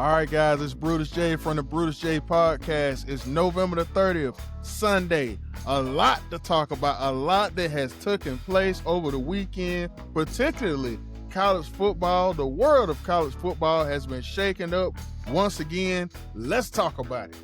All right, guys, it's Brutus J from the Brutus J podcast. It's November the 30th, Sunday. A lot to talk about, a lot that has taken place over the weekend, particularly college football. The world of college football has been shaken up once again. Let's talk about it.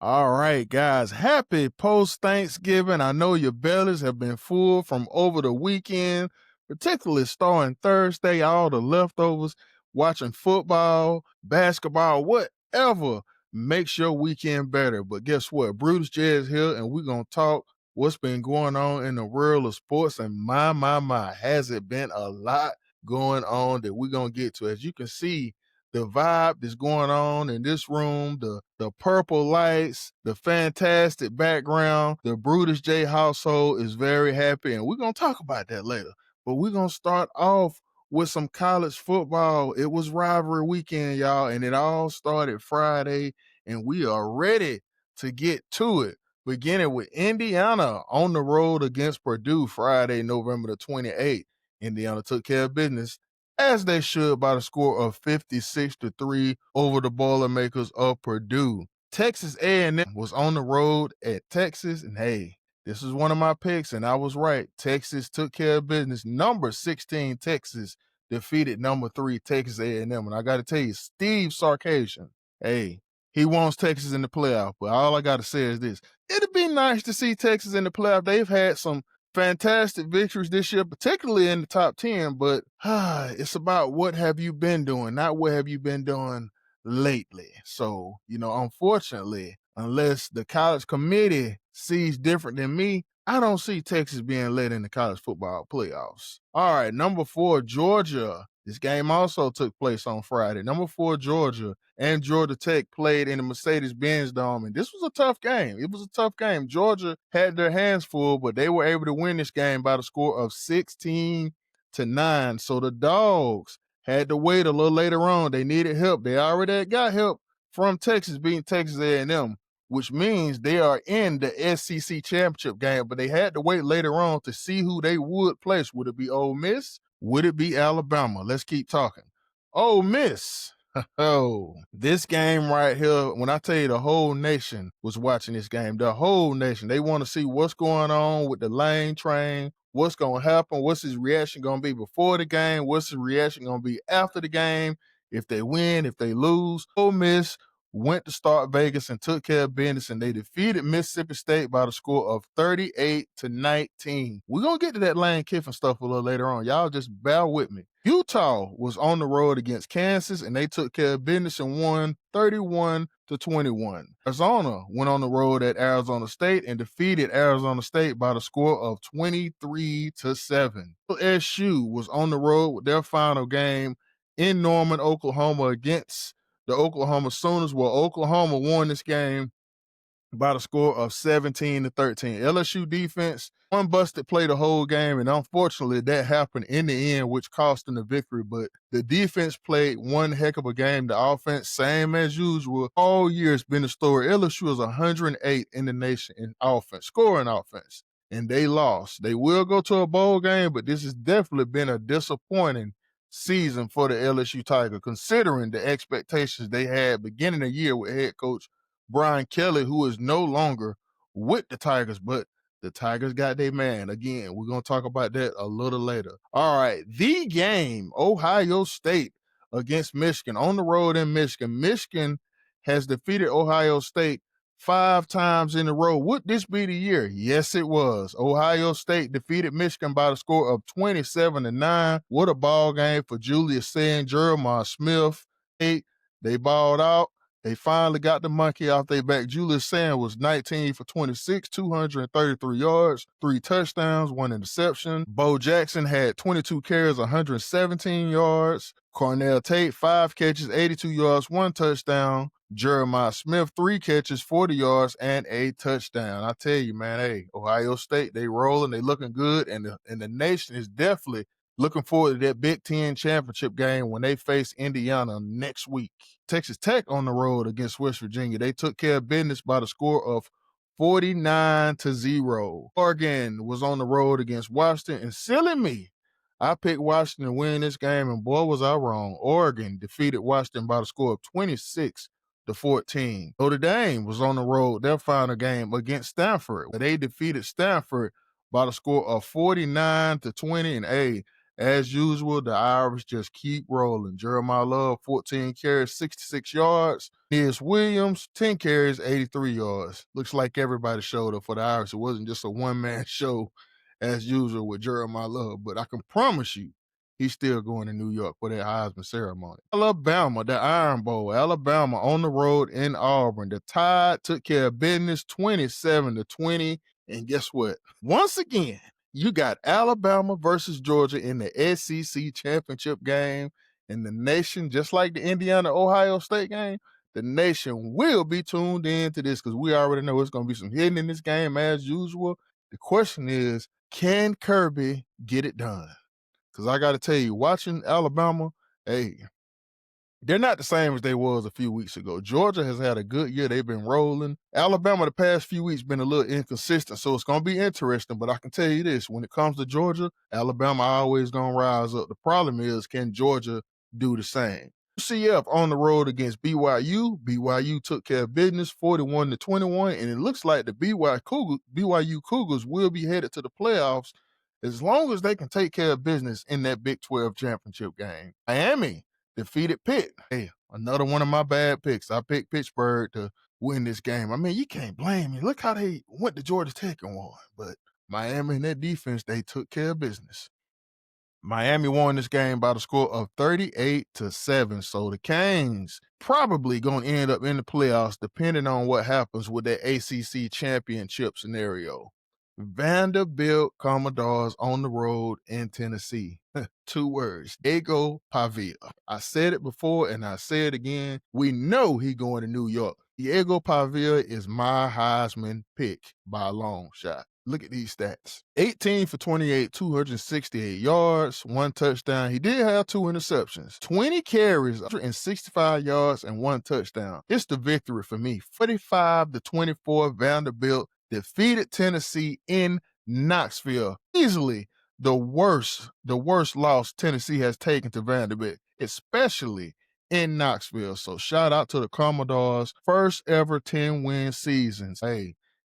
All right, guys, happy post-Thanksgiving. I know your bellies have been full from over the weekend, particularly starting Thursday, all the leftovers, watching football, basketball, whatever makes your weekend better. But guess what? Brutus J is here, and we're going to talk what's been going on in the world of sports. And my, has it been a lot going on that we're going to get to. As you can see, the vibe that's going on in this room, the purple lights, the fantastic background, the Brutus J household is very happy, and we're going to talk about that later. But we're going to start off with some college football. It was rivalry weekend, y'all, and it all started Friday, and we are ready to get to it. Beginning with Indiana on the road against Purdue Friday, November the 28th. Indiana took care of business as they should by the score of 56-3 over the Boilermakers of Purdue. Texas A&M was on the road at Texas, and hey, this is one of my picks, and I was right. Texas took care of business. Number 16 Texas defeated number 3 Texas A&M, and I got to tell you, Steve Sarkisian, hey, he wants Texas in the playoff, but all I got to say is this. It'd be nice to see Texas in the playoff. They've had some fantastic victories this year, particularly in the top 10, but it's about what have you been doing, not what have you been doing lately. So, unfortunately, unless the college committee sees different than me, I don't see Texas being let in the college football playoffs. All right, number 4, Georgia. This game also took place on Friday. Number 4, Georgia and Georgia Tech played in the Mercedes-Benz Dome, and this was a tough game. It was a tough game. Georgia had their hands full, but they were able to win this game by the score of 16-9. So the Dogs had to wait a little later on. They needed help. They already had got help from Texas beating Texas A&M, which means they are in the SEC championship game, but they had to wait later on to see who they would place. Would it be Ole Miss? Would it be Alabama? Let's keep talking. Ole Miss. Oh, this game right here, when I tell you the whole nation was watching this game, the whole nation, they want to see what's going on with the Lane train, what's going to happen, what's his reaction going to be before the game, what's his reaction going to be after the game, if they win, if they lose. Ole Miss went to start Vegas and took care of business, and they defeated Mississippi State by the score of 38-19. We're going to get to that Lane Kiffin stuff a little later on. Y'all just bear with me. Utah was on the road against Kansas, and they took care of business and won 31-21. Arizona went on the road at Arizona State and defeated Arizona State by the score of 23-7. LSU was on the road with their final game in Norman, Oklahoma against the Oklahoma Sooners. Well, Oklahoma won this game by the score of 17-13. LSU defense, one busted play the whole game, and unfortunately that happened in the end, which cost them the victory. But the defense played one heck of a game. The offense, same as usual, all year it's been the story. LSU is 108 in the nation in offense, scoring offense, and they lost. They will go to a bowl game, but this has definitely been a disappointing season for the LSU Tiger, considering the expectations they had beginning of the year with head coach Brian Kelly, who is no longer with the Tigers, but the Tigers got their man. Again, we're going to talk about that a little later. All right, the game, Ohio State against Michigan, on the road in Michigan. Michigan has defeated Ohio State 5 times in a row. Would this be the year? Yes, it was. Ohio State defeated Michigan by the score of 27-9. What a ball game for Julius Sand, Jeremiah Smith. They balled out. They finally got the monkey off their back. Julius Sand was 19 for 26, 233 yards, 3 touchdowns, 1 interception. Bo Jackson had 22 carries, 117 yards. Cornell Tate, 5 catches, 82 yards, 1 touchdown. Jeremiah Smith, 3 catches, 40 yards, and a touchdown. I tell you, man, hey, Ohio State, they rolling, they looking good, and the nation is definitely looking forward to that Big Ten championship game when they face Indiana next week. Texas Tech on the road against West Virginia. They took care of business by the score of 49-0. Oregon was on the road against Washington, and silly me, I picked Washington to win this game, and boy, was I wrong. Oregon defeated Washington by the score of 26-14. Notre Dame was on the road, their final game against Stanford. They defeated Stanford by the score of 49-20. And as usual, the Irish just keep rolling. Jeremiah Love, 14 carries, 66 yards. Nias Williams, 10 carries, 83 yards. Looks like everybody showed up for the Irish. It wasn't just a one-man show as usual with Jeremiah Love, but I can promise you he's still going to New York for that Heisman ceremony. Alabama, the Iron Bowl. Alabama on the road in Auburn. The Tide took care of business 27-20. And guess what? Once again, you got Alabama versus Georgia in the SEC championship game. And the nation, just like the Indiana-Ohio State game, the nation will be tuned in to this because we already know it's going to be some hitting in this game as usual. The question is, can Kirby get it done? Because I got to tell you, watching Alabama, they're not the same as they was a few weeks ago. Georgia has had a good year. They've been rolling. Alabama the past few weeks been a little inconsistent, so it's going to be interesting. But I can tell you this, when it comes to Georgia, Alabama always going to rise up. The problem is, can Georgia do the same? UCF on the road against BYU. BYU took care of business 41-21, and it looks like the BYU Cougars will be headed to the playoffs as long as they can take care of business in that Big 12 championship game. Miami defeated Pitt. Another one of my bad picks. I picked Pittsburgh to win this game. I mean, you can't blame me. Look how they went to Georgia Tech and won. But Miami and their defense, they took care of business. Miami won this game by the score of 38-7. So the Canes probably going to end up in the playoffs depending on what happens with that ACC championship scenario. Vanderbilt Commodores on the road in Tennessee. 2 words, Diego Pavia. I said it before and I say it again. We know he going to New York. Diego Pavia is my Heisman pick by a long shot. Look at these stats. 18 for 28, 268 yards, 1 touchdown. He did have 2 interceptions. 20 carries, 165 yards, and 1 touchdown. It's the victory for me. 45-24, Vanderbilt defeated Tennessee in Knoxville. Easily the worst loss Tennessee has taken to Vanderbilt, especially in Knoxville. So shout out to the Commodores. First ever 10-win seasons.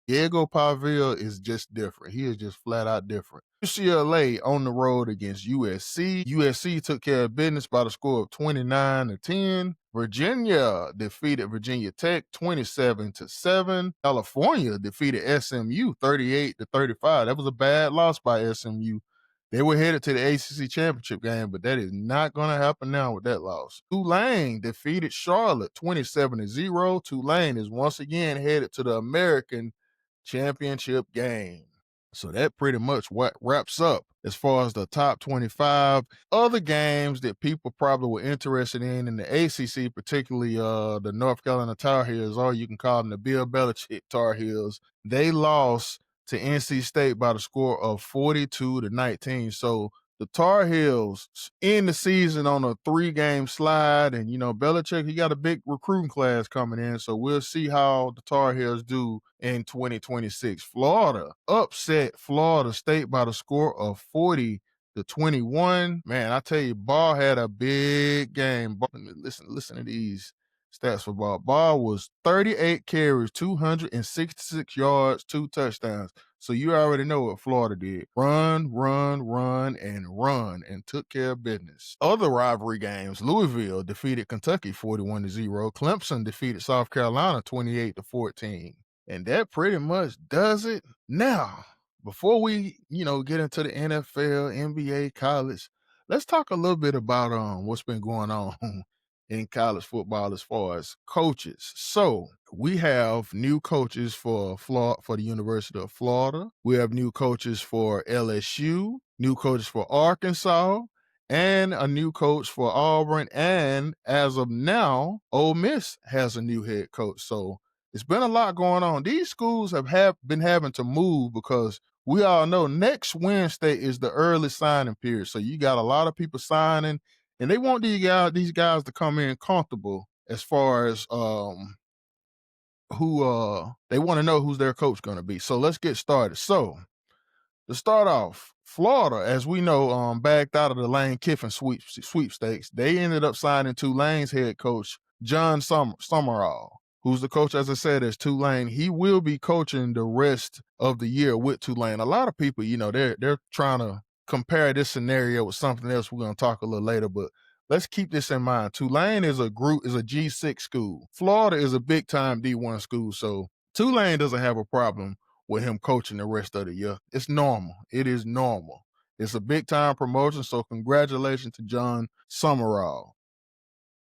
Diego Pavia is just different. He is just flat out different. UCLA on the road against USC. USC took care of business by the score of 29-10. Virginia defeated Virginia Tech 27-7. California defeated SMU 38-35. That was a bad loss by SMU. They were headed to the ACC championship game, but that is not going to happen now with that loss. Tulane defeated Charlotte 27-0. Tulane is once again headed to the American championship game. So that pretty much what wraps up as far as the top 25 other games that people probably were interested in the ACC, particularly the North Carolina Tar Heels, or you can call them the Bill Belichick Tar Heels. They lost to NC State by the score of 42-19. So the Tar Heels end the season on a 3-game slide, and Belichick, he got a big recruiting class coming in, so we'll see how the Tar Heels do in 2026. Florida upset Florida State by the score of 40-21. Man, I tell you, Ball had a big game. Listen to these stats for Ball. Ball was 38 carries, 266 yards, 2 touchdowns. So you already know what Florida did. Run, and took care of business. Other rivalry games, Louisville defeated Kentucky 41-0. Clemson defeated South Carolina 28-14. And that pretty much does it. Now, before we, get into the NFL, NBA, college, let's talk a little bit about what's been going on in college football as far as coaches. So we have new coaches for the University of Florida. We have new coaches for LSU, new coaches for Arkansas, and a new coach for Auburn. And as of now, Ole Miss has a new head coach. So it's been a lot going on. These schools have been having to move because we all know next Wednesday is the early signing period. So you got a lot of people signing, and they want these guys to come in comfortable as far as who they want to know who's their coach going to be. So let's get started. So To start off, Florida, as we know, backed out of the Lane Kiffin sweepstakes. They ended up signing Tulane's head coach, John Summerall, who's the coach, as I said, as Tulane. He will be coaching the rest of the year with Tulane. A lot of people, they're trying to compare this scenario with something else we're going to talk a little later, but let's keep this in mind. Tulane is a G6 school. Florida is a big time D1 school, so Tulane doesn't have a problem with him coaching the rest of the year. It's normal. It is normal. It's a big time promotion, so congratulations to John Summerall.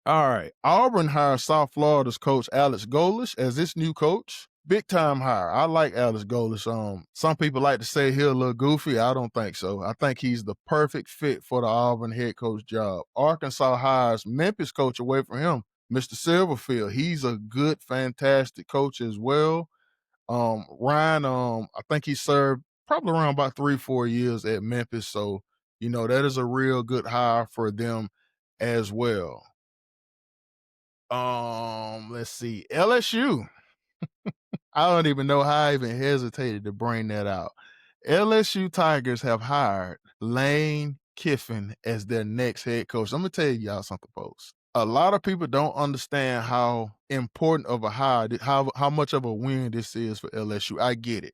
All right. Auburn hired South Florida's coach Alex Golesh as its new coach. Big time hire. I like Alex Golesh. Some people like to say he's a little goofy. I don't think so. I think he's the perfect fit for the Auburn head coach job. Arkansas hires Memphis coach away from him, Mr. Silverfield. He's a good, fantastic coach as well. Ryan, I think he served probably around about 3-4 years at Memphis. So, that is a real good hire for them as well. Let's see. LSU. I don't even know how I even hesitated to bring that out. LSU Tigers have hired Lane Kiffin as their next head coach. I'm gonna tell y'all something, folks. A lot of people don't understand how important of a hire, how much of a win this is for LSU. I get it.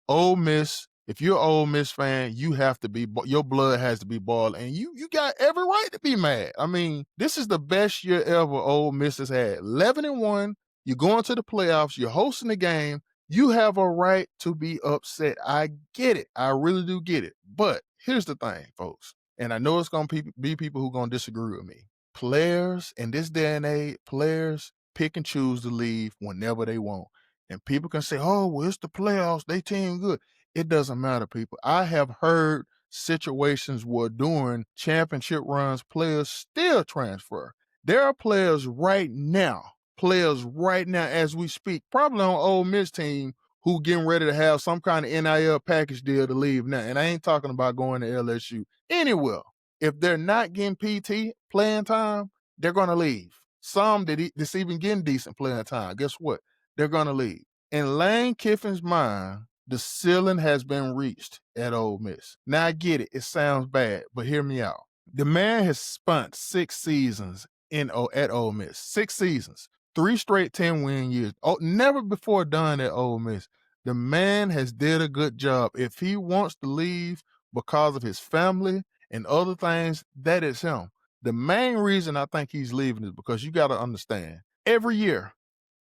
Ole Miss, if you're an Ole Miss fan, you have to be, your blood has to be boiled, and you got every right to be mad. I mean, this is the best year ever Ole Miss has had. 11-1. You're going to the playoffs. You're hosting the game. You have a right to be upset. I get it. I really do get it. But here's the thing, folks, and I know it's going to be people who are going to disagree with me. Players in this day and age, players pick and choose to leave whenever they want. And people can say, oh, well, it's the playoffs. They team good. It doesn't matter, people. I have heard situations where during championship runs, players still transfer. There are players right now as we speak, probably on Ole Miss team who getting ready to have some kind of NIL package deal to leave now. And I ain't talking about going to LSU. Anywhere. If they're not getting PT playing time, they're going to leave. Some that's even getting decent playing time, guess what? They're going to leave. In Lane Kiffin's mind, the ceiling has been reached at Ole Miss. Now I get it. It sounds bad, but hear me out. The man has spent 6 seasons at Ole Miss. 6 seasons. 3 straight 10-win years. Oh, never before done at Ole Miss. The man has did a good job. If he wants to leave because of his family and other things, that is him. The main reason I think he's leaving is because you got to understand, every year,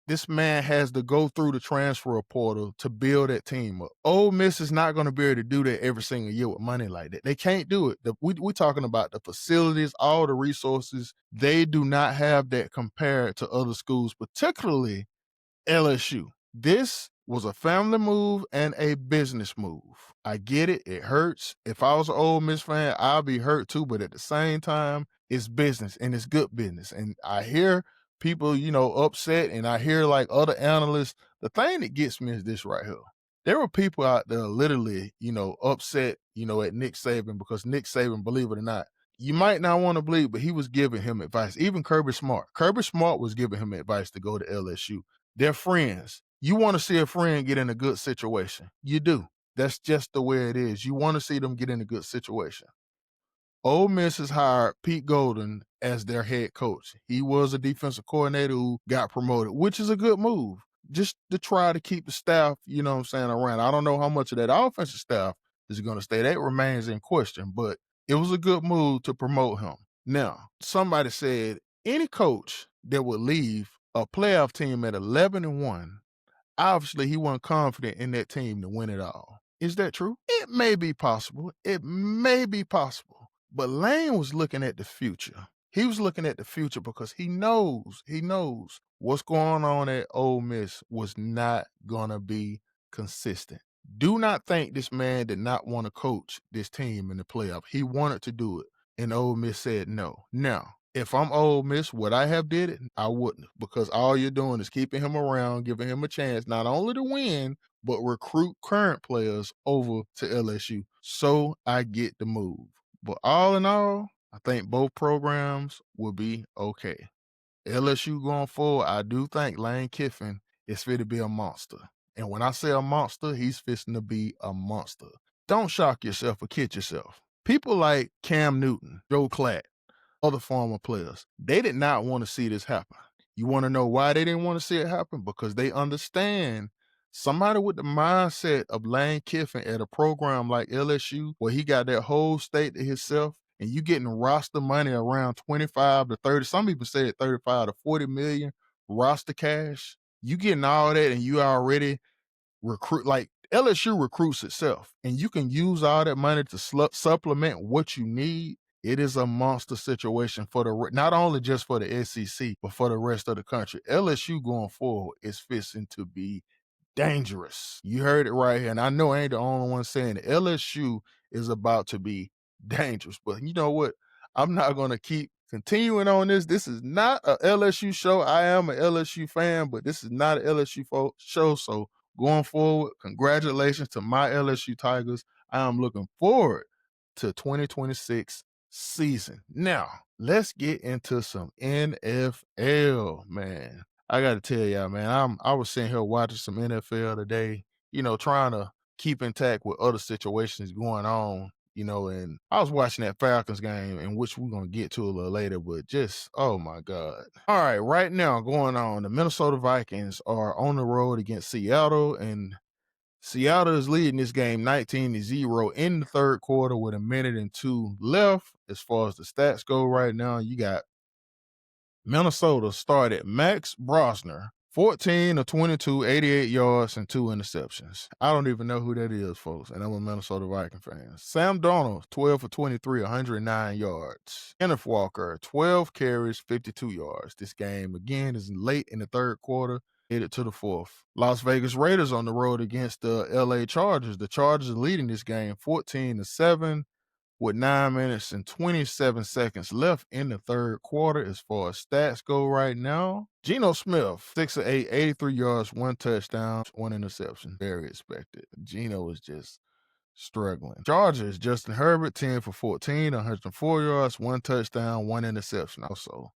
this man has to go through the transfer portal to build that team up. Ole Miss is not going to be able to do that every single year with money like that. They can't do it. We're talking about the facilities, all the resources. They do not have that compared to other schools, particularly LSU. This was a family move and a business move. I get it. It hurts. If I was an Ole Miss fan, I'll be hurt too. But at the same time, it's business and it's good business. And I hear people, upset, and I hear like other analysts. The thing that gets me is this right here. There were people out there literally, upset, at Nick Saban because Nick Saban, believe it or not, you might not want to believe, but he was giving him advice. Even Kirby Smart. Kirby Smart was giving him advice to go to LSU. They're friends. You want to see a friend get in a good situation. You do. That's just the way it is. You want to see them get in a good situation. Ole Miss has hired Pete Golden as their head coach. He was a defensive coordinator who got promoted, which is a good move. Just to try to keep the staff, around. I don't know how much of that offensive staff is going to stay. That remains in question, but it was a good move to promote him. Now, somebody said any coach that would leave a playoff team at 11-1, obviously he wasn't confident in that team to win it all. Is that true? It may be possible. But Lane was looking at the future. He was looking at the future because he knows what's going on at Ole Miss was not going to be consistent. Do not think this man did not want to coach this team in the playoff. He wanted to do it, and Ole Miss said no. Now, if I'm Ole Miss, would I have did it? I wouldn't, because all you're doing is keeping him around, giving him a chance not only to win, but recruit current players over to LSU. So I get the move. But all in all, I think both programs will be okay. LSU going forward, I do think Lane Kiffin is fit to be a monster. And when I say a monster, he's fixing to be a monster. Don't shock yourself or kid yourself. People like Cam Newton, Joe Klatt, other former players, they did not want to see this happen. You want to know why they didn't want to see it happen? Because they understand somebody with the mindset of Lane Kiffin at a program like LSU, where he got that whole state to himself, and you getting roster money around 25 to 30, some people say 35 to 40 million roster cash. You getting all that and you already recruit, like LSU recruits itself, and you can use all that money to supplement what you need. It is a monster situation for not only just for the SEC, but for the rest of the country. LSU going forward is fixing to be dangerous. You heard it right here. And I know I ain't the only one saying it. LSU is about to be dangerous. But you know what? I'm not going to keep continuing on this. This is not a LSU show. I am an LSU fan, but this is not an LSU show. So going forward, congratulations to my LSU Tigers. I am looking forward to 2026 season. Now, let's get into some NFL, man. I got to tell y'all, man, I was sitting here watching some NFL today, trying to keep intact with other situations going on, and I was watching that Falcons game, in which we're going to get to a little later, but just, oh my God. All right, right now going on, the Minnesota Vikings are on the road against Seattle, and Seattle is leading this game 19-0 in the third quarter with 1:02 left. As far as the stats go right now, you got Minnesota started Max Brosner, 14 of 22, 88 yards, and 2 interceptions. I don't even know who that is, folks, and I'm a Minnesota Viking fan. Sam Darnold, 12 for 23, 109 yards. Kenneth Walker, 12 carries, 52 yards. This game, again, is late in the third quarter, headed to the fourth. Las Vegas Raiders on the road against the LA Chargers. The Chargers are leading this game 14-7. With 9 minutes and 27 seconds left in the third quarter. As far as stats go right now, Geno Smith, 6 of 8, 83 yards, 1 touchdown, 1 interception. Very expected. Geno is just struggling. Chargers, Justin Herbert, 10 for 14, 104 yards, 1 touchdown, 1 interception. Also,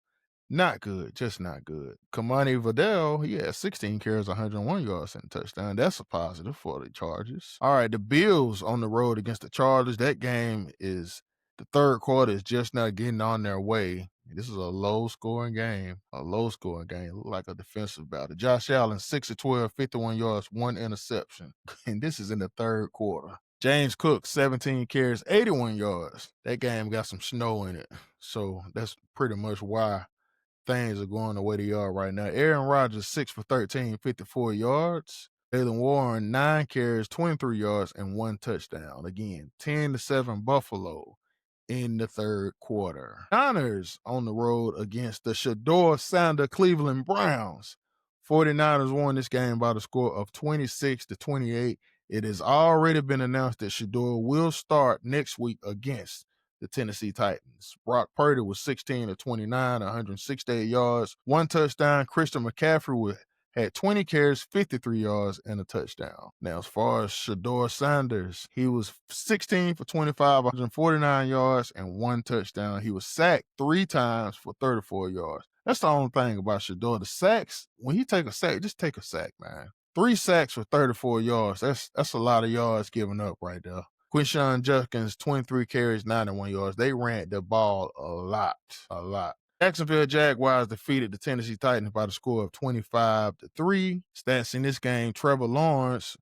not good, just not good. Kamani Vidal, he had 16 carries, 101 yards, and a touchdown. That's a positive for the Chargers. All right, the Bills on the road against the Chargers. That game is, the third quarter is just not getting on their way. This is a low-scoring game. Look like a defensive battle. Josh Allen, 6 of 12, 51 yards, 1 interception. And this is in the third quarter. James Cook, 17 carries, 81 yards. That game got some snow in it. So that's pretty much why things are going the way they are right now. Aaron Rodgers, 6 for 13, 54 yards. Jaylen Warren, 9 carries, 23 yards, and 1 touchdown. Again, 10-7 Buffalo in the third quarter. Niners on the road against the Shedeur Sanders Cleveland Browns. 49ers won this game by the score of 26-28. It has already been announced that Shedeur will start next week against the Tennessee Titans. Brock Purdy was 16 of 29, 168 yards, 1 touchdown. Christian McCaffrey had 20 carries, 53 yards, and a touchdown. Now, as far as Shedeur Sanders, he was 16 for 25, 149 yards, and 1 touchdown. He was sacked 3 times for 34 yards. That's the only thing about Shedeur. The sacks, when he take a sack, just take a sack, man. 3 sacks for 34 yards. That's a lot of yards given up right there. Quinshon Judkins, 23 carries, 91 yards. They ran the ball a lot. Jacksonville Jaguars defeated the Tennessee Titans by the score of 25-3. Stats in this game, Trevor Lawrence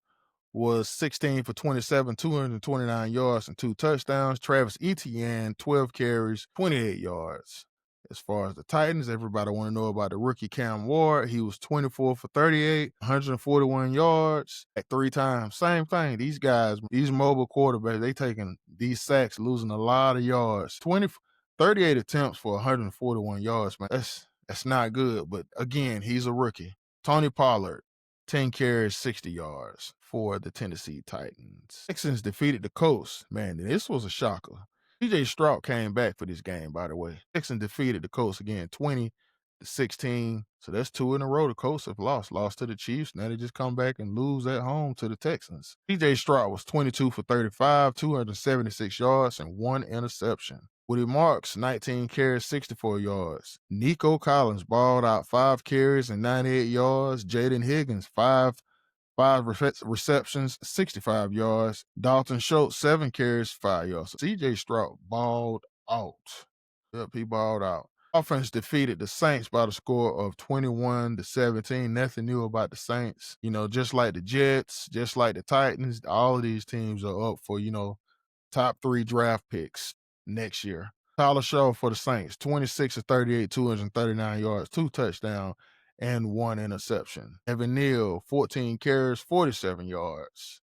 was 16 for 27, 229 yards, and 2 touchdowns. Travis Etienne, 12 carries, 28 yards. As far as the Titans, everybody want to know about the rookie Cam Ward. He was 24 for 38, 141 yards at 3 times. Same thing. These guys, these mobile quarterbacks, they taking these sacks, losing a lot of yards. 38 attempts for 141 yards, man. That's not good. But again, he's a rookie. Tony Pollard, 10 carries, 60 yards for the Tennessee Titans. Texans defeated the Colts. Man, this was a shocker. CJ Stroud came back for this game, by the way. Texans defeated the Colts again, 20-16. So that's 2 in a row. The Colts have lost to the Chiefs. Now they just come back and lose at home to the Texans. CJ Stroud was 22 for 35, 276 yards, and 1 interception. Woody Marks, 19 carries, 64 yards. Nico Collins balled out 5 carries and 98 yards. Jaden Higgins, 5 five receptions, 65 yards. Dalton Schultz, 7 carries, 5 yards. CJ Stroud balled out. Yep, he balled out. Offense defeated the Saints by the score of 21-17. Nothing new about the Saints. Just like the Jets, just like the Titans, all of these teams are up for, top 3 draft picks next year. Tyler Show for the Saints, 26-38, 239 yards, 2 touchdowns, and 1 interception. Evan Neal, 14 carries, 47 yards.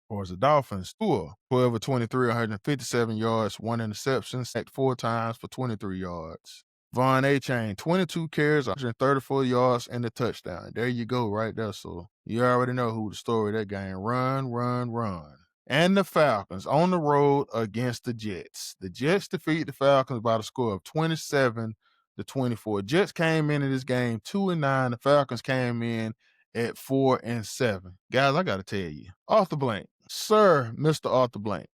For the Dolphins, Tua, 12-23, 157 yards, 1 interception, sacked 4 times for 23 yards. Von A-Chain, 22 carries, 134 yards, and a touchdown. There you go, right there. So you already know who the story of that game. Run, run, run. And the Falcons on the road against the Jets. The Jets defeat the Falcons by the score of 27-24. Jets came into this game 2-9. The Falcons came in at 4-7. Guys, I got to tell you, Arthur Blank, Sir Mr. Arthur Blank,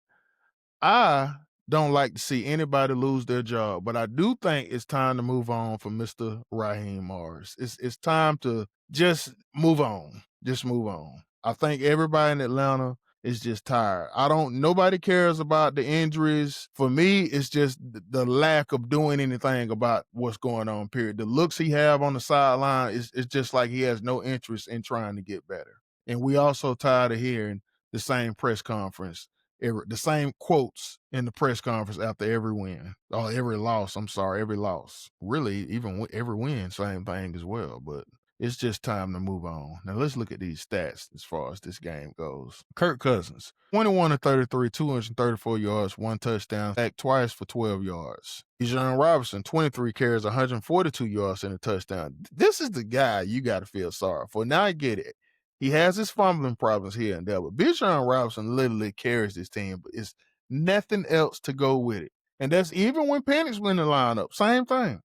I don't like to see anybody lose their job, but I do think it's time to move on for Mr. Raheem Morris. It's time to just move on. Just move on. I think everybody in Atlanta is just tired. Nobody cares about the injuries. For me, it's just the lack of doing anything about what's going on, period. The looks he have on the sideline is just like he has no interest in trying to get better. And we also tired of hearing the same press conference, the same quotes in the press conference after every win. Oh, every loss. I'm sorry, every loss. Really, even every win, same thing as well. But it's just time to move on. Now let's look at these stats as far as this game goes. Kirk Cousins, 21-33, 234 yards, 1 touchdown, sacked twice for 12 yards. Bijan Robinson, 23 carries, 142 yards, and a touchdown. This is the guy you got to feel sorry for. Now I get it. He has his fumbling problems here and there, but Bijan Robinson literally carries this team, but it's nothing else to go with it. And that's even when Penix went in the lineup. Same thing.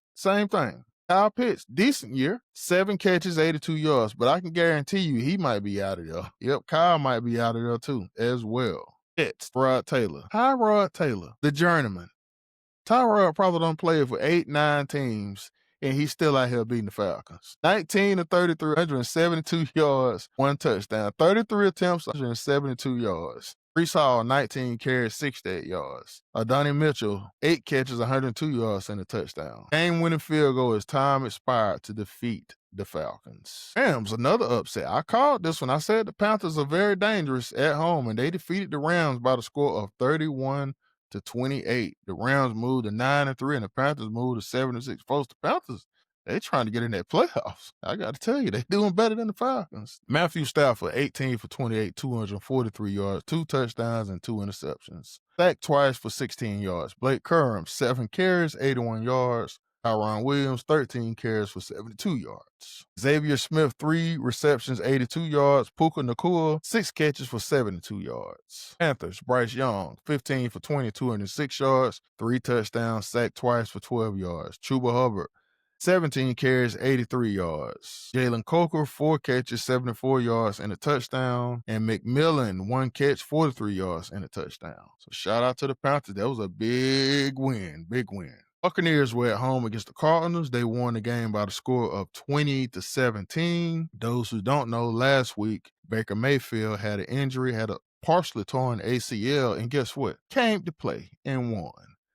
Kyle Pitts, decent year, 7 catches, 82 yards, but I can guarantee you he might be out of there. Yep, Kyle might be out of there too, as well. It's Rod Taylor. Tyrod Taylor, the journeyman. Tyrod probably don't play for 8-9 teams, and he's still out here beating the Falcons. 19-33, 172 yards, 1 touchdown. 33 attempts, 172 yards. Brees Hall, 19 carries, 68 yards. Donnie Mitchell, 8 catches, 102 yards, and a touchdown. Game-winning field goal as time expired to defeat the Falcons. Rams, another upset. I called this one. I said the Panthers are very dangerous at home, and they defeated the Rams by the score of 31-28. The Rams moved to 9-3, and the Panthers moved to 7-6. Folks, the Panthers, they trying to get in that playoffs. I got to tell you, they doing better than the Falcons. Matthew Stafford, 18-28, 243 yards, 2 touchdowns, and 2 interceptions. Sacked twice for 16 yards. Blake Corum, 7 carries, 81 yards. Tyron Williams, 13 carries for 72 yards. Xavier Smith, 3 receptions, 82 yards. Puka Nacua, 6 catches for 72 yards. Panthers, Bryce Young, 15-20, 206 yards. 3 touchdowns, sacked twice for 12 yards. Chuba Hubbard, 17 carries, 83 yards. Jalen Coker, 4 catches, 74 yards, and a touchdown. And McMillan, 1 catch, 43 yards, and a touchdown. So shout out to the Panthers. That was a big win. Buccaneers were at home against the Cardinals. They won the game by the score of 20-17. Those who don't know, last week, Baker Mayfield had an injury, had a partially torn ACL, and guess what? Came to play and won.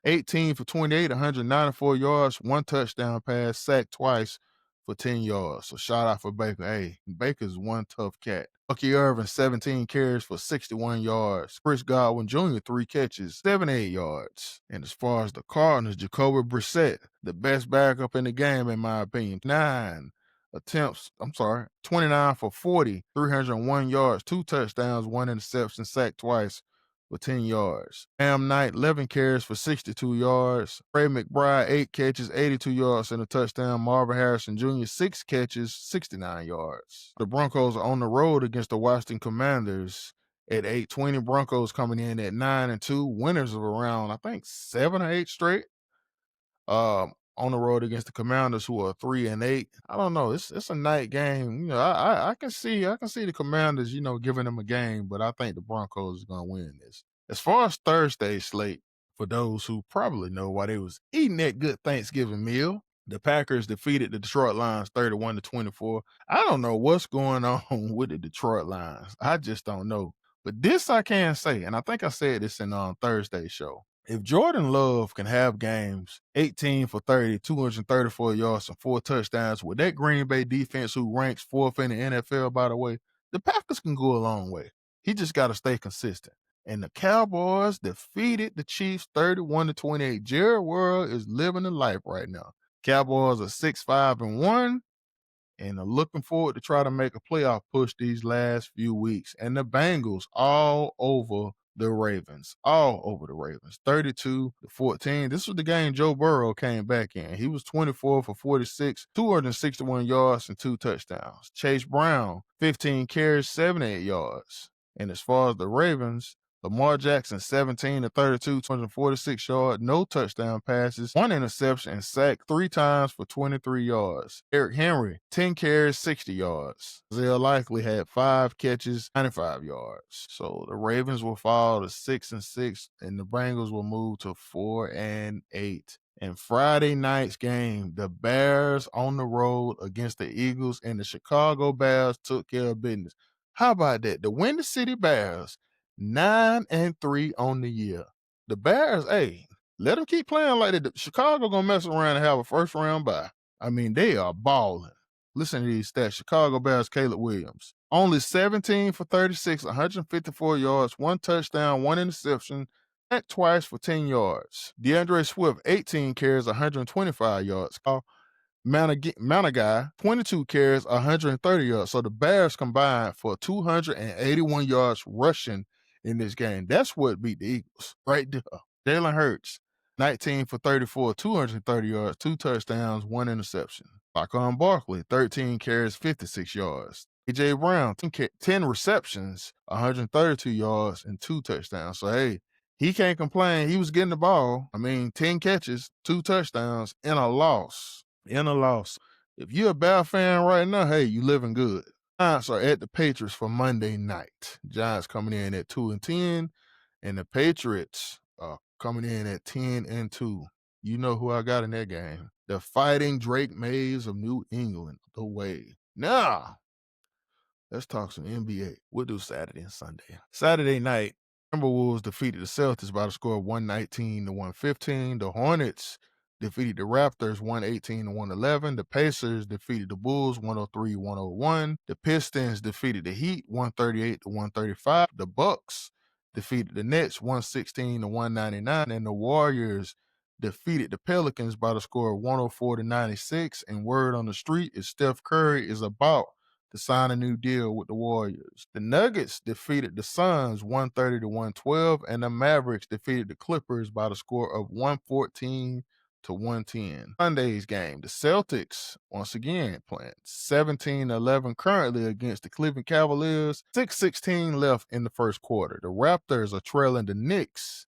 18-28, 194 yards, 1 touchdown pass, sacked twice for 10 yards. So shout out for Baker. Hey, Baker's one tough cat. Bucky Irvin, 17 carries for 61 yards. Chris Godwin Jr., 3 catches, 78 yards. And as far as the Cardinals, Jacoby Brissett, the best backup in the game, in my opinion. 29 for 40, 301 yards, 2 touchdowns, 1 interception, sacked twice for 10 yards. Cam Knight, 11 carries for 62 yards. Ray McBride, 8 catches, 82 yards, and a touchdown. Marvin Harrison Jr., 6 catches, 69 yards. The Broncos are on the road against the Washington Commanders at 8-20. Broncos coming in at 9-2. Winners of around, I think, 7 or 8 straight. On the road against the Commanders, who are 3-8. I don't know. It's a night game. I can see the Commanders, giving them a game, but I think the Broncos is gonna win this. As far as Thursday's slate, for those who probably know why they was eating that good Thanksgiving meal, The Packers defeated the Detroit Lions 31-24. I don't know what's going on with the Detroit Lions. I just don't know. But this I can say, and I think I said this in Thursday's show. If Jordan Love can have games 18 for 30, 234 yards, and 4 touchdowns with that Green Bay defense who ranks fourth in the NFL, by the way, the Packers can go a long way. He just got to stay consistent. And the Cowboys defeated the Chiefs 31-28. Jared World is living the life right now. Cowboys are 6-5-1 and are looking forward to try to make a playoff push these last few weeks. And the Bengals all over the Ravens, 32-14. This was the game Joe Burrow came back in. He was 24 for 46, 261 yards and 2 touchdowns. Chase Brown, 15 carries, 78 yards. And as far as the Ravens, Lamar Jackson, 17-32, 246 yards, no touchdown passes, 1 interception, and sacked 3 times for 23 yards. Eric Henry, 10 carries, 60 yards. Isaiah Likely had 5 catches, 95 yards. So the Ravens will fall to 6-6, and the Bengals will move to 4-8. And Friday night's game, the Bears on the road against the Eagles, and the Chicago Bears took care of business. How about that? The Windy City Bears, 9-3 on the year. The Bears, hey, let them keep playing like that. Chicago gonna mess around and have a first round bye. I mean, they are balling. Listen to these stats. Chicago Bears, Caleb Williams, only 17 for 36, 154 yards, 1 touchdown, 1 interception, sacked twice for 10 yards. DeAndre Swift, 18 carries, 125 yards. Managai, 22 carries, 130 yards. So the Bears combined for 281 yards rushing in this game. That's what beat the Eagles right there. Jalen Hurts, 19 for 34, 230 yards, 2 touchdowns, 1 interception. Saquon Barkley, 13 carries, 56 yards. A.J. Brown, 10 receptions, 132 yards, and 2 touchdowns. So, hey, he can't complain. He was getting the ball. 10 catches, 2 touchdowns, and a loss. If you're a Bear fan right now, hey, you living good. Giants are at the Patriots for Monday night. Giants coming in at 2-10, and the Patriots are coming in at 10-2. You know who I got in that game. The Fighting Drake Mays of New England, the way. Now, let's talk some NBA. We'll do Saturday and Sunday. Saturday night, Timberwolves defeated the Celtics by the score of 119-115. The Hornets defeated the Raptors 118-111. The Pacers defeated the Bulls 103-101. The Pistons defeated the Heat 138-135. The Bucks defeated the Nets 116-199. And the Warriors defeated the Pelicans by the score of 104-96. And word on the street is Steph Curry is about to sign a new deal with the Warriors. The Nuggets defeated the Suns 130-112, and the Mavericks defeated the Clippers by the score of 114-110. Sunday's game, the Celtics, once again, playing 17-11 currently against the Cleveland Cavaliers. 6:16 left in the first quarter. The Raptors are trailing the Knicks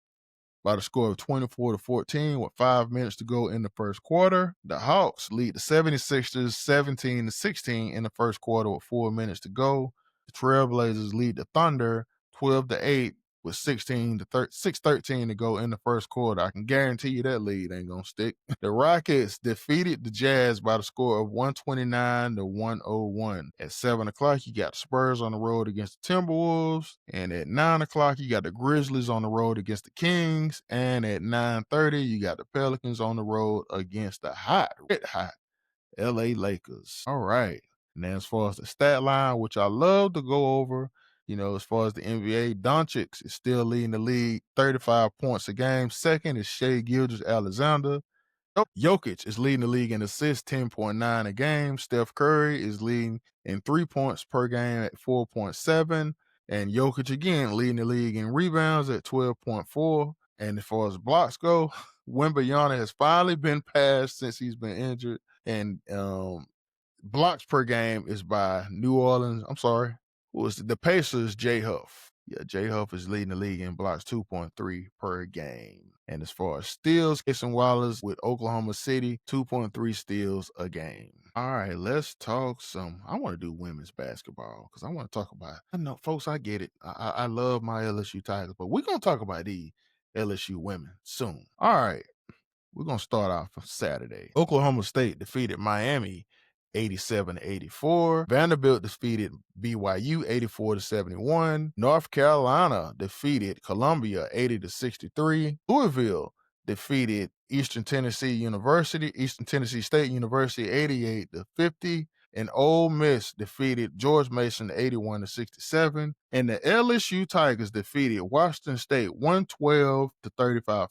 by the score of 24-14 with 5 minutes to go in the first quarter. The Hawks lead the 76ers 17-16 in the first quarter with 4 minutes to go. The Trailblazers lead the Thunder 12-8 with 6:13 to go in the first quarter. I can guarantee you that lead ain't gonna stick. The Rockets defeated the Jazz by the score of 129-101. At 7 o'clock, you got the Spurs on the road against the Timberwolves. And at 9 o'clock, you got the Grizzlies on the road against the Kings. And at 9:30, you got the Pelicans on the road against the red hot LA Lakers. All right. And then as far as the stat line, which I love to go over, as far as the NBA, Doncic is still leading the league, 35 points a game. Second is Shai Gilgeous-Alexander. Jokic is leading the league in assists, 10.9 a game. Steph Curry is leading in 3 points per game at 4.7. And Jokic again leading the league in rebounds at 12.4. And as far as blocks go, Wembanyama has finally been passed since he's been injured. And blocks per game is by the Pacers, J Huff. Yeah, J Huff is leading the league in blocks 2.3 per game. And as far as steals, Jason Wallace with Oklahoma City, 2.3 steals a game. All right, let's talk I want to do women's basketball because I want to talk about, I know, folks, I get it. I love my LSU Tigers, but we're going to talk about the LSU women soon. All right. We're going to start off Saturday. Oklahoma State defeated Miami 87-84. Vanderbilt defeated BYU 84-71. North Carolina defeated Columbia 80-63. Louisville defeated Eastern Tennessee State University 88-50. And Ole Miss defeated George Mason 81-67. And the LSU Tigers defeated Washington State 112-35.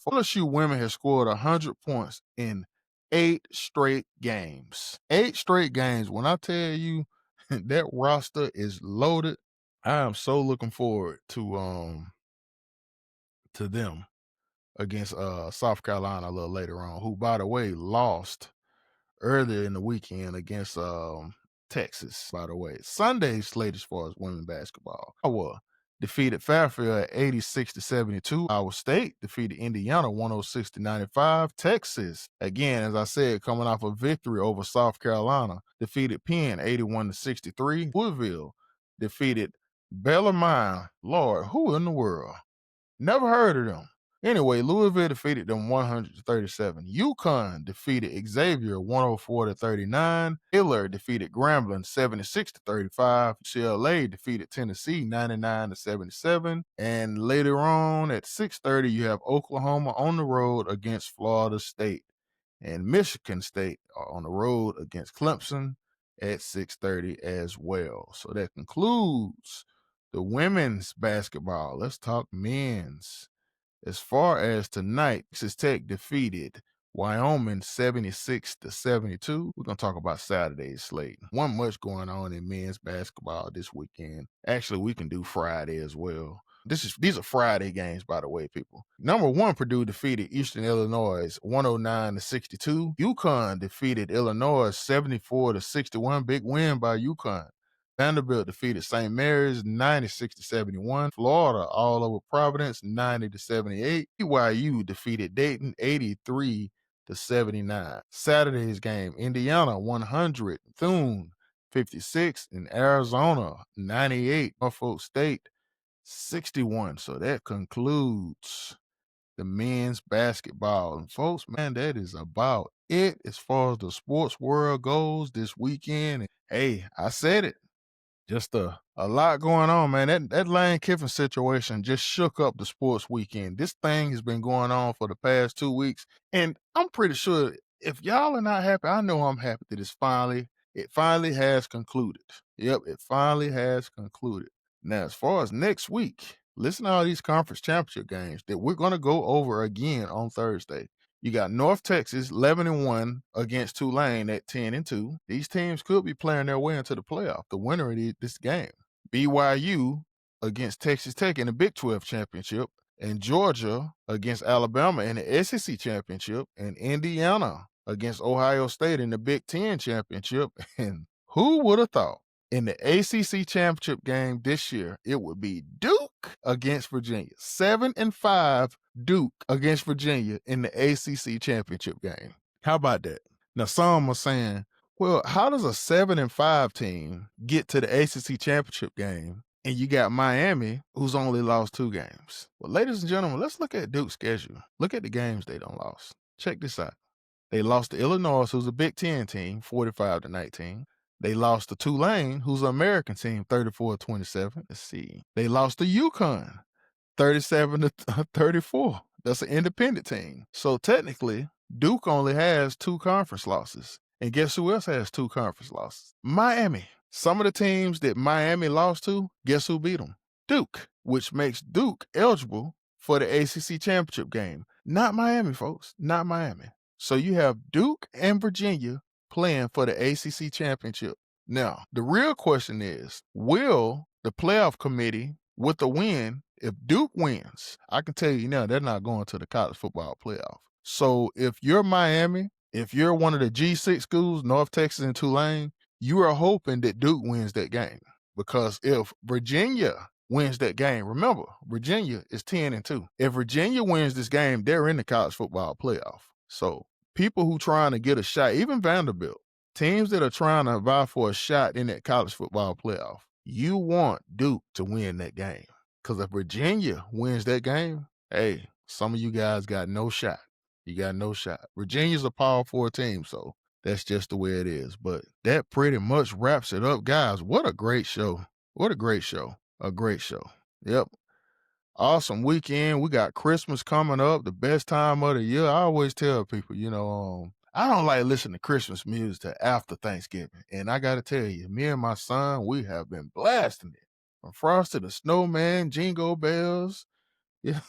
LSU women have scored 100 points in 8 straight games. 8 straight games. When I tell you that roster is loaded, I am so looking forward to them against South Carolina a little later on, who, by the way, lost earlier in the weekend against Texas, by the way. Sunday's slate as far as women basketball. Iowa defeated Fairfield at 86-72. Iowa State defeated Indiana 106-95. Texas, again, as I said, coming off a victory over South Carolina, defeated Penn 81-63. Louisville defeated Bellarmine. Lord, who in the world? Never heard of them. Anyway, Louisville defeated them 100-37. UConn defeated Xavier 104-39. Baylor defeated Grambling 76-35. UCLA defeated Tennessee 99-77. And later on at 6:30, you have Oklahoma on the road against Florida State. And Michigan State are on the road against Clemson at 6:30 as well. So that concludes the women's basketball. Let's talk men's. As far as tonight, Texas Tech defeated Wyoming 76-72. We're going to talk about Saturday's slate. One much going on in men's basketball this weekend. Actually, we can do Friday as well. These are Friday games, by the way, people. Number 1, Purdue defeated Eastern Illinois 109-62. UConn defeated Illinois 74-61. Big win by UConn. Vanderbilt defeated St. Mary's 96-71. Florida all over Providence 90-78. BYU defeated Dayton 83-79. Saturday's game, Indiana 100, Bethune 56, and Arizona 98. Norfolk State 61. So that concludes the men's basketball. And folks, man, that is about it as far as the sports world goes this weekend. And hey, I said it. Just a lot going on, man. That Lane Kiffin situation just shook up the sports weekend. This thing has been going on for the past 2 weeks, and I'm pretty sure if y'all are not happy, I know I'm happy that it finally has concluded. Yep, it finally has concluded. Now, as far as next week, listen to all these conference championship games that we're going to go over again on Thursday. You got North Texas 11-1 against Tulane at 10-2. These teams could be playing their way into the playoff. The winner of this game. BYU against Texas Tech in the Big 12 championship, and Georgia against Alabama in the SEC championship, and Indiana against Ohio State in the Big 10 championship. And who would have thought in the ACC championship game this year, it would be Duke against Virginia. 7-5 Duke against Virginia in the ACC championship game. How about that? Now, some are saying, well, how does a 7-5 team get to the ACC championship game and you got Miami, who's only lost 2 games? Well, ladies and gentlemen, let's look at Duke's schedule. Look at the games they done lost. Check this out. They lost to Illinois, who's a Big 10 team, 45-19. They lost to Tulane, who's an American team, 34-27. Let's see. They lost to UConn, 37-34. That's an independent team. So technically, Duke only has 2 conference losses. And guess who else has 2 conference losses? Miami. Some of the teams that Miami lost to, guess who beat them? Duke, which makes Duke eligible for the ACC championship game. Not Miami, folks. Not Miami. So you have Duke and Virginia playing for the ACC championship. Now, the real question is, will the playoff committee, with the win, if Duke wins, I can tell you now, they're not going to the college football playoff. So if you're Miami, if you're one of the G6 schools, North Texas and Tulane, you are hoping that Duke wins that game. Because if Virginia wins that game, remember, Virginia is 10-2. If Virginia wins this game, they're in the college football playoff. So people who trying to get a shot, even Vanderbilt, teams that are trying to vie for a shot in that college football playoff, you want Duke to win that game. Because if Virginia wins that game, hey, some of you guys got no shot. You got no shot. Virginia's a Power 4 team, so that's just the way it is. But that pretty much wraps it up, guys. What a great show. What a great show. A great show. Yep. Awesome weekend. We got Christmas coming up, the best time of the year. I always tell people, I don't like listening to Christmas music till after Thanksgiving. And I got to tell you, me and my son, we have been blasting it. From Frosty the Snowman, Jingle Bells. Yeah.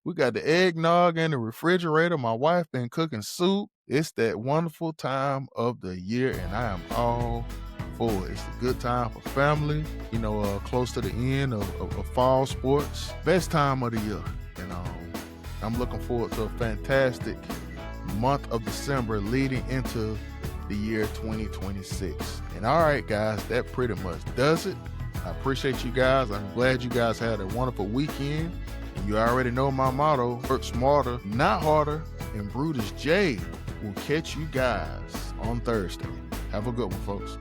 We got the eggnog in the refrigerator. My wife been cooking soup. It's that wonderful time of the year, and I am all for it. It's a good time for family, close to the end of fall sports. Best time of the year. And I'm looking forward to a fantastic month of December leading into the year 2026. And all right, guys, that pretty much does it. I appreciate you guys. I'm glad you guys had a wonderful weekend. You already know my motto, work smarter, not harder, and Brutus J will catch you guys on Thursday. Have a good one, folks.